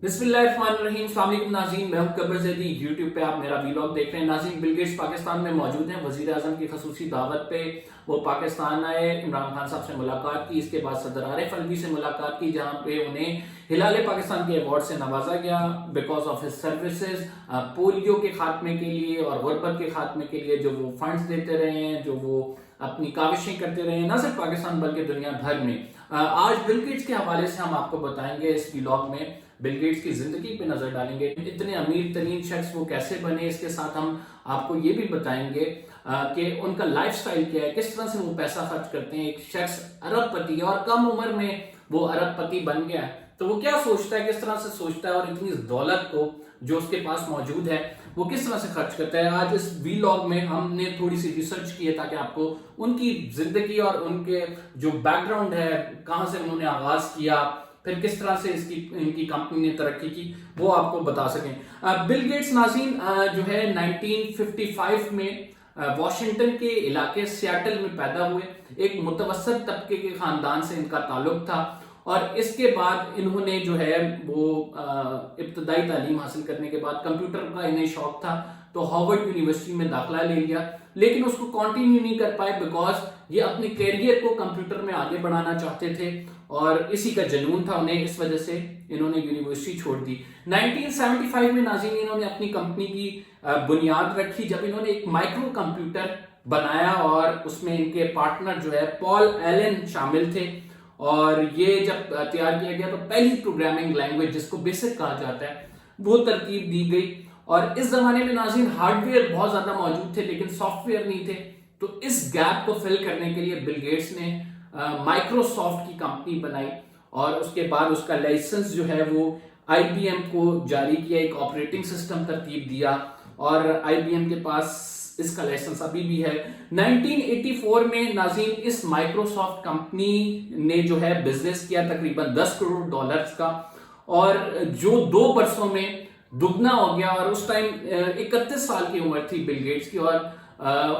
بسم اللہ الرحمن الرحیم۔ السلام علیکم ناظرین، میں ہوں قبر زیدی۔ یوٹیوب پہ آپ میرا ویلاگ دیکھ رہے ہیں۔ ناظرین، بل گیٹس پاکستان میں موجود ہیں۔ وزیر اعظم کی خصوصی دعوت پہ وہ پاکستان آئے، عمران خان صاحب سے ملاقات کی، اس کے بعد صدر عارف الوی سے ملاقات کی، جہاں پہ انہیں ہلال پاکستان کے ایوارڈ سے نوازا گیا because of his services polio کے خاتمے کے لیے اور غربت کے خاتمے کے لیے جو وہ فنڈز دیتے رہے ہیں، جو وہ اپنی کاوشیں کرتے رہے ہیں، نہ صرف پاکستان بلکہ دنیا بھر میں۔ آج بل گیٹس کے حوالے سے ہم آپ کو بتائیں گے، اس ویلاگ میں بل گیٹس کی زندگی پہ نظر ڈالیں گے، اتنے امیر ترین شخص وہ کیسے بنے۔ اس کے ساتھ ہم آپ کو یہ بھی بتائیں گے کہ ان کا لائف سٹائل کیا ہے، کس طرح سے وہ پیسہ خرچ کرتے ہیں۔ ایک شخص ارب پتی ہے اور کم عمر میں وہ ارب پتی بن گیا ہے، تو وہ کیا سوچتا ہے، کس طرح سے سوچتا ہے، اور اتنی دولت کو جو اس کے پاس موجود ہے وہ کس طرح سے خرچ کرتا ہے۔ آج اس ویلاگ میں ہم نے تھوڑی سی ریسرچ کی ہے تاکہ آپ کو ان کی زندگی اور ان کے جو بیک گراؤنڈ ہے، کہاں سے انہوں نے آغاز کیا، پھر کس طرح سے ان کی کمپنی نے ترقی کی، وہ آپ کو بتا سکیں۔ بل گیٹس ناظرین جو ہے 1955 میں واشنگٹن کے علاقے سیاٹل میں پیدا ہوئے۔ ایک متوسط طبقے کے خاندان سے ان کا تعلق تھا، اور اس کے بعد انہوں نے جو ہے وہ ابتدائی تعلیم حاصل کرنے کے بعد کمپیوٹر کا انہیں شوق تھا تو ہارورڈ یونیورسٹی میں داخلہ لے لیا، لیکن اس کو کنٹینیو نہیں کر پائے بیکاز یہ اپنے کیریئر کو کمپیوٹر میں آگے بڑھانا چاہتے تھے اور اسی کا جنون تھا انہیں، اس وجہ سے انہوں نے یونیورسٹی چھوڑ دی۔ 1975 میں ناظرین انہوں نے اپنی کمپنی کی بنیاد رکھی، جب انہوں نے ایک مائکرو کمپیوٹر بنایا اور اس میں ان کے پارٹنر جو ہے پال ایلن شامل تھے، اور یہ جب تیار کیا گیا تو پہلی پروگرامنگ لینگویج جس کو بیسک کہا جاتا ہے وہ ترتیب دی گئی۔ اور اس زمانے میں ناظرین ہارڈ ویئر بہت زیادہ موجود تھے لیکن سافٹ ویئر نہیں تھے، تو اس گیپ کو فل کرنے کے لیے بل گیٹس نے مائکروسافٹ کی کمپنی بنائی، اور اس کے بعد اس کا لائسنس جو ہے وہ آئی بی ایم کو جاری کیا، ایک آپریٹنگ سسٹم ترتیب دیا، اور آئی بی ایم کے پاس اس کا لائسنس ابھی بھی ہے۔ 1984 میں ناظرین اس مائکروسافٹ کمپنی نے جو ہے بزنس کیا تقریباً $10 کروڑ کا، اور جو 2 برسوں میں دگنا ہو گیا، اور اس ٹائم 31 سال کی عمر تھی بل گیٹس کی، اور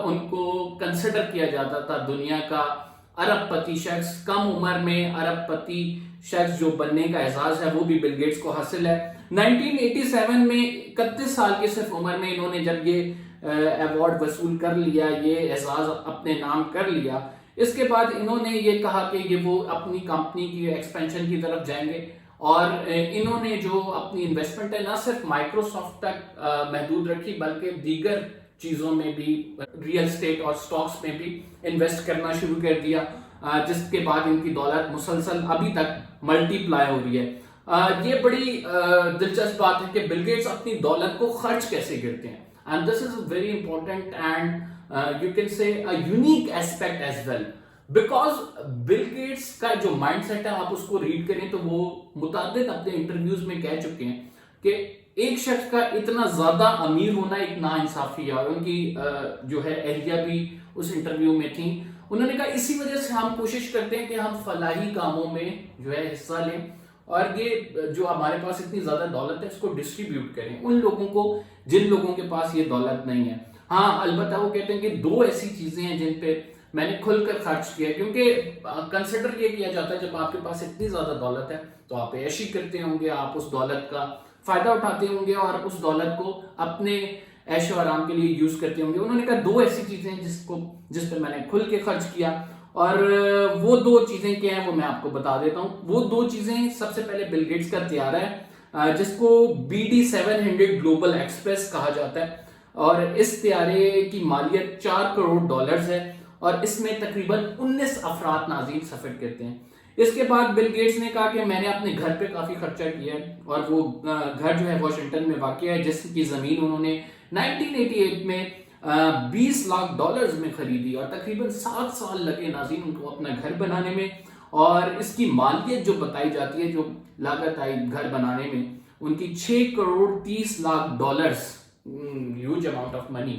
ان کو کنسیڈر کیا جاتا تھا دنیا کا ارب پتی شخص۔ کم عمر میں ارب پتی شخص جو بننے کا اعزاز ہے وہ بھی بل گیٹس کو حاصل ہے۔ 1987 میں 31 سال کی صرف عمر میں انہوں نے جب یہ ایوارڈ وصول کر لیا، یہ اعزاز اپنے نام کر لیا، اس کے بعد انہوں نے یہ کہا کہ یہ وہ اپنی کمپنی کی ایکسپینشن کی طرف جائیں گے، اور انہوں نے جو اپنی انویسٹمنٹ ہے نہ صرف مائکروسافٹ تک محدود رکھی بلکہ دیگر چیزوں میں بھی، ریئل اسٹیٹ اور سٹاکس میں بھی انویسٹ کرنا شروع کر دیا، جس کے بعد ان کی دولت مسلسل ابھی تک ملٹی پلائی ہو رہی ہے۔ یہ بڑی دلچسپ بات ہے کہ بل گیٹس اپنی دولت کو خرچ کیسے کرتے ہیں، and this is very important and you can say a unique aspect as well because Bill Gates کا جو مائنڈ سیٹ ہے آپ اس کو ریڈ کریں تو وہ متعدد اپنے انٹرویوز میں کہہ چکے ہیں کہ ایک شخص کا اتنا زیادہ امیر ہونا ایک ناانصافی ہے، اور ان کی جو ہے اہلیہ بھی اس انٹرویو میں تھیں۔ انہوں نے کہا اسی وجہ سے ہم کوشش کرتے ہیں کہ ہم فلاحی کاموں میں جو ہے حصہ لیں، اور یہ جو ہمارے پاس اتنی زیادہ دولت ہے اس کو ڈسٹریبیوٹ کریں ان لوگوں کو جن لوگوں کے پاس یہ دولت نہیں ہے۔ ہاں البتہ وہ کہتے ہیں کہ 2 ایسی چیزیں ہیں جن پہ میں نے کھل کر خرچ کیا، کیونکہ کنسیڈر یہ کیا جاتا ہے جب آپ کے پاس اتنی زیادہ دولت ہے تو آپ عیشی کرتے ہوں گے، آپ اس دولت کا فائدہ اٹھاتے ہوں گے اور اس دولت کو اپنے عیش و آرام کے لیے یوز کرتے ہوں گے۔ انہوں نے کہا 2 ایسی چیزیں ہیں جس پہ میں نے کھل کے خرچ کیا، اور وہ 2 چیزیں کیا ہیں وہ میں آپ کو بتا دیتا ہوں۔ وہ 2 چیزیں، سب سے پہلے بل گیٹس کا طیارہ ہے جس کو BD700 گلوبل ایکسپریس کہا جاتا ہے، اور اس طیارے کی مالیت $4 کروڑ ہے، اور اس میں تقریباً 19 افراد ناظرین سفر کرتے ہیں۔ اس کے بعد بل گیٹس نے کہا کہ میں نے اپنے گھر پہ کافی خرچہ کیا ہے، اور وہ گھر جو ہے واشنگٹن میں واقع ہے، جس کی زمین انہوں نے 1988 میں $20 لاکھ میں خریدی، اور تقریباً 7 سال لگے ناظرین ان کو اپنا گھر بنانے میں، اور اس کی مالیت جو بتائی جاتی ہے، جو لاگت آئی گھر بنانے میں، ان کی $6 crore 30 lakh huge amount of money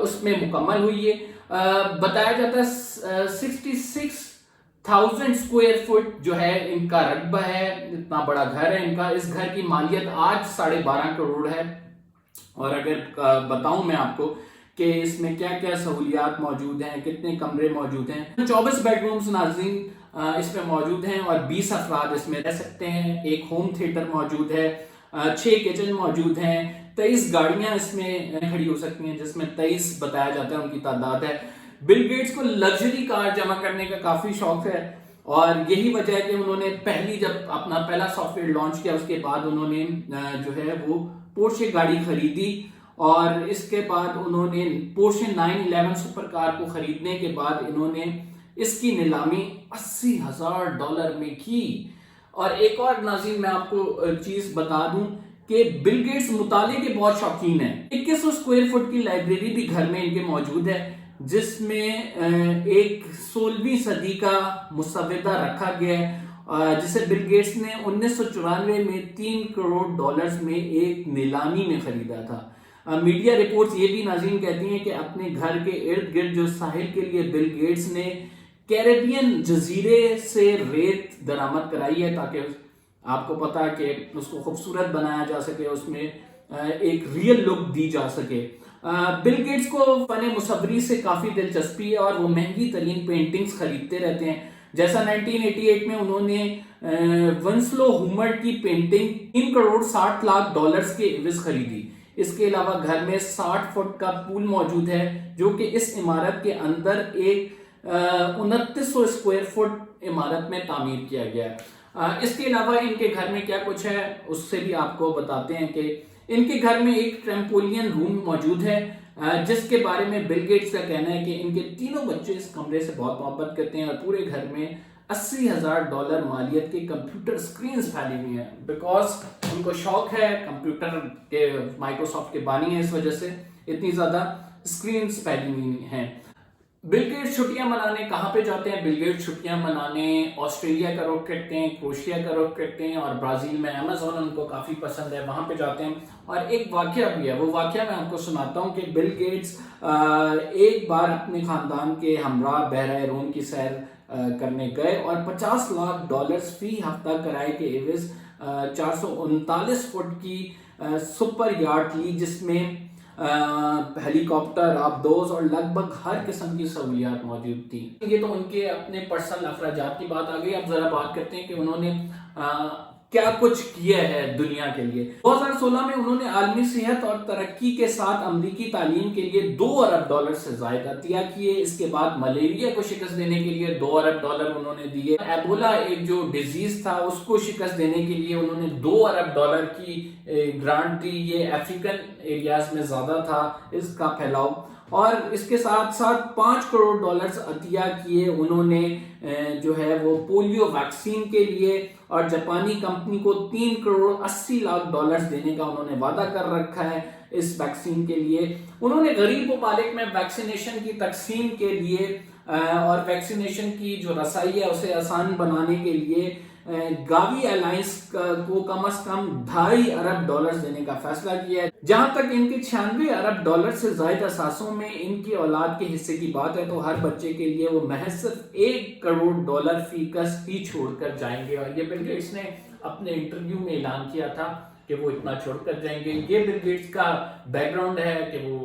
اس میں مکمل ہوئی ہے۔ بتایا جاتا ہے 66,000 اسکوائر فٹ جو ہے ان کا رقبہ ہے، اتنا بڑا گھر ہے ان کا۔ اس گھر کی مالیت آج 12.5 کروڑ ہے، اور اگر بتاؤں میں آپ کو کہ اس میں کیا کیا سہولیات موجود ہیں، کتنے کمرے موجود ہیں، 24 بیڈ رومز ناظرین اس میں موجود ہیں اور 20 افراد اس میں رہ سکتے ہیں. ایک ہوم تھیٹر موجود ہے, 6 کچن موجود ہیں, 23 گاڑیاں اس میں کھڑی ہو سکتی ہیں, جس میں 23 بتایا جاتا ہے ان کی تعداد ہے. بل گیٹس کو لگژری کار جمع کرنے کا کافی شوق ہے, اور یہی وجہ ہے کہ انہوں نے جب اپنا پہلا سافٹ ویئر لانچ کیا, اس کے بعد انہوں نے جو ہے وہ پورشے گاڑی خریدی, اور اس کے بعد انہوں نے پورشے 911 سپر کار کو خریدنے کے بعد انہوں نے اس کی نیلامی $80,000 میں کی. اور ایک اور ناظرین میں آپ کو چیز بتا دوں کہ بل گیٹس مطالعے کے بہت شوقین ہیں. 2100 اسکوائر فٹ کی لائبریری بھی گھر میں ان کے موجود ہے, جس میں ایک 16ویں صدی کا مسودہ رکھا گیا ہے, جسے بل گیٹس نے 1994 میں $3 کروڑ میں ایک نیلامی میں خریدا تھا. میڈیا رپورٹس یہ بھی ناظرین کہتی ہیں کہ اپنے گھر کے ارد گرد جو ساحل کے لیے بل گیٹس نے کیریبین جزیرے سے ریت درآمد کرائی ہے, تاکہ آپ کو پتا کہ اس کو خوبصورت بنایا جا سکے, اس میں ایک ریئل لک دی جا سکے. بل گیٹس کو فن مصوری سے کافی دلچسپی ہے, اور وہ مہنگی ترین پینٹنگز خریدتے رہتے ہیں. جیسا 1988 میں انہوں نے ونسلو ہومر کی پینٹنگ $3 کروڑ 60 لاکھ کے عوض خریدی. اس کے علاوہ گھر میں 60 فٹ کا پول موجود ہے, جو کہ اس عمارت کے اندر ایک 2900 اسکوائر فٹ عمارت میں تعمیر کیا گیا ہے. اس کے علاوہ ان کے گھر میں کیا کچھ ہے اس سے بھی آپ کو بتاتے ہیں کہ ان کے گھر میں ایک ٹریمپولین روم موجود ہے, جس کے بارے میں بل گیٹس کا کہنا ہے کہ ان کے تینوں بچے اس کمرے سے بہت محبت کرتے ہیں, اور پورے گھر میں $80,000 مالیت کے کمپیوٹر سکرینز پھیلی ہوئی ہیں, بیکاز ان کو شوق ہے کمپیوٹر کے, مائکروسافٹ کے بانی ہیں, اس وجہ سے اتنی زیادہ سکرینز پھیلی ہوئی ہیں. بل گیٹس چھٹیاں منانے کہاں پہ جاتے ہیں؟ بل گیٹس چھٹیاں منانے آسٹریلیا کا رخ کرتے ہیں, کروشیا کا رخ کرتے ہیں, اور برازیل میں ایمیزون ان کو کافی پسند ہے, وہاں پہ جاتے ہیں. اور ایک واقعہ بھی ہے, وہ واقعہ میں آپ کو سناتا ہوں کہ بل گیٹس ایک بار اپنے خاندان کے ہمراہ بحیرہ روم کی سیر کرنے گئے, اور $50 لاکھ فی ہفتہ کرائے کے عوض 439 فٹ کی سپر یاٹ لی, جس میں ہیلی کاپٹر, آبدوز اور لگ بھگ ہر قسم کی سہولیات موجود تھی. یہ تو ان کے اپنے پرسنل اخراجات کی بات آ گئی. اب ذرا بات کرتے ہیں کہ انہوں نے کیا کچھ کیا ہے دنیا کے لیے. 2016 میں انہوں نے عالمی صحت اور ترقی کے ساتھ امریکی تعلیم کے لیے $2 ارب سے زائد عطیہ کیے. اس کے بعد ملیریا کو شکست دینے کے لیے $2 ارب انہوں نے دیے. ایبولا ایک جو ڈیزیز تھا اس کو شکست دینے کے لیے انہوں نے $2 ارب کی گرانٹ دی. یہ افریقن ایریاز میں زیادہ تھا اس کا پھیلاؤ, اور اس کے ساتھ ساتھ $5 کروڑ عطیہ کیے انہوں نے جو ہے وہ پولیو ویکسین کے لیے, اور جاپانی کمپنی کو $3 کروڑ 80 لاکھ دینے کا انہوں نے وعدہ کر رکھا ہے اس ویکسین کے لیے. انہوں نے غریب ممالک میں ویکسینیشن کی تقسیم کے لیے اور ویکسینیشن کی جو رسائی ہے اسے آسان بنانے کے لیے گاوی الائنس کو کم از کم $2.5 ارب دینے کا فیصلہ کیا ہے. جہاں تک ان کے $96 ارب سے زائد اثاثوں میں ان کی اولاد کے حصے کی بات ہے, تو ہر بچے کے لیے وہ محض صرف $1 کروڑ فی کس ہی چھوڑ کر جائیں گے. اور یہ بل گیٹس نے اپنے انٹرویو میں اعلان کیا تھا کہ وہ اتنا چھوڑ کر جائیں گے. یہ بل گیٹس کا بیک گراؤنڈ ہے کہ وہ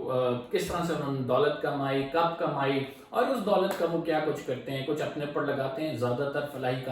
کس طرح سے انہوں نے دولت کمائی, کب کمائی, اور اس دولت کا وہ کیا کچھ کرتے ہیں. کچھ اپنے پر لگاتے ہیں, زیادہ تر فلاحی کام